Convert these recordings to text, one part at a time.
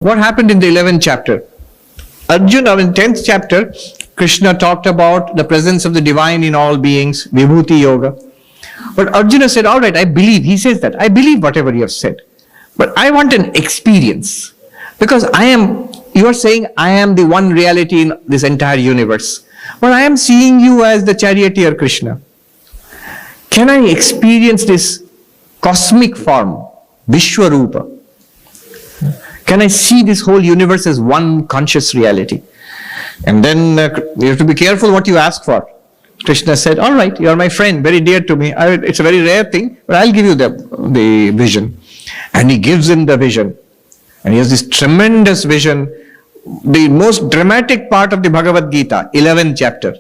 What happened in the 11th chapter? Arjuna, in 10th chapter, Krishna talked about the presence of the divine in all beings, Vibhuti Yoga. But Arjuna said, all right, I believe, he says that, I believe whatever you have said. But I want an experience. Because you are saying I am the one reality in this entire universe. But I am seeing you as the charioteer Krishna. Can I experience this cosmic form, Vishwarupa? Can I see this whole universe as one conscious reality? And then you have to be careful what you ask for. Krishna said, all right, you are my friend, very dear to me. It's a very rare thing, but I'll give you the vision. And he gives him the vision. And he has this tremendous vision, the most dramatic part of the Bhagavad Gita, 11th chapter,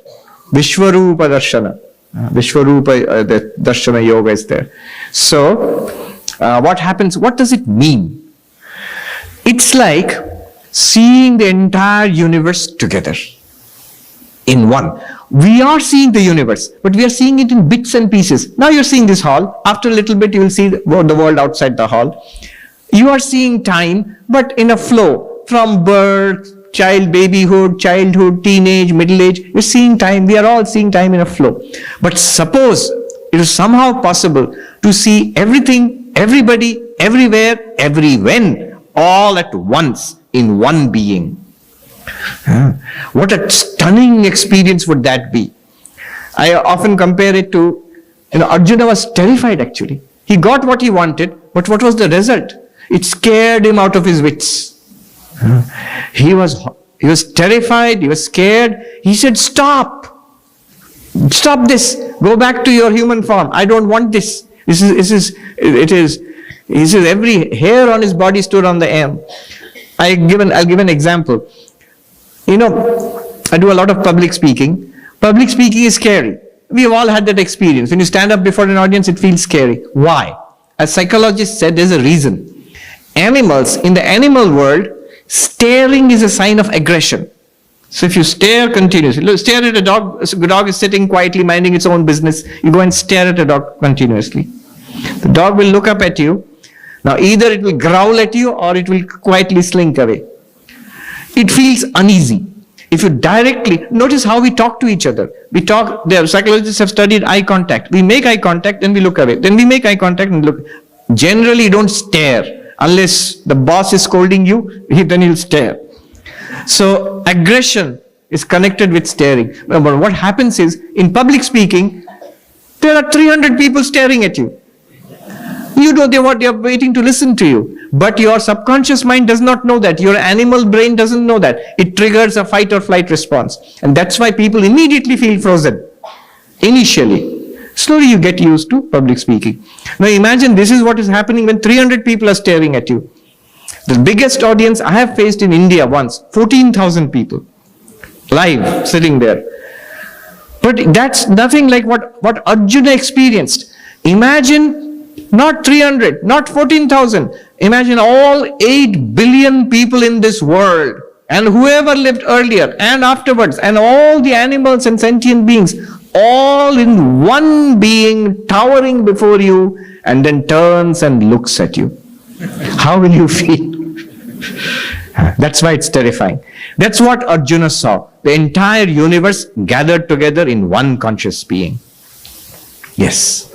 Vishwarupa Darshana. Vishwarupa, the Darshana yoga is there. So, what happens? What does it mean? It's like seeing the entire universe together in one. We are seeing the universe, but we are seeing it in bits and pieces. Now you're seeing this hall. After a little bit, you will see the world outside the hall. You are seeing time, but in a flow from birth, babyhood, childhood, teenage, middle age. You're seeing time. We are all seeing time in a flow. But suppose it is somehow possible to see everything, everybody, everywhere, everywhen, all at once in one being. What a stunning experience would that be. I often compare it to, Arjuna was terrified actually. He got what he wanted, but what was the result? It scared him out of his wits. He was terrified, he was scared. He said, stop this, go back to your human form. I don't want this. He says every hair on his body stood on the end. I'll give an example. I do a lot of public speaking. Public speaking is scary. We have all had that experience. When you stand up before an audience, it feels scary. Why? A psychologist said there's a reason. Animals, in the animal world, staring is a sign of aggression. So if you stare continuously, stare at a dog is sitting quietly minding its own business. You go and stare at a dog continuously. The dog will look up at you. Now either it will growl at you or it will quietly slink away. It feels uneasy. If you directly, notice how we talk to each other. The psychologists have studied eye contact. We make eye contact and we look away. Then we make eye contact and look. Generally you don't stare. Unless the boss is scolding you, then you'll stare. So aggression is connected with staring. But what happens is, in public speaking, there are 300 people staring at you. You know they are waiting to listen to you. But your subconscious mind does not know that. Your animal brain doesn't know that. It triggers a fight or flight response. And that's why people immediately feel frozen. Initially. Slowly you get used to public speaking. Now imagine this is what is happening when 300 people are staring at you. The biggest audience I have faced in India once, 14,000 people. Live, sitting there. But that's nothing like what Arjuna experienced. Imagine not 300, not 14,000. Imagine all 8 billion people in this world. And whoever lived earlier and afterwards. And all the animals and sentient beings. All in one being towering before you and then turns and looks at you. How will you feel? That's why it's terrifying. That's what Arjuna saw. The entire universe gathered together in one conscious being. Yes.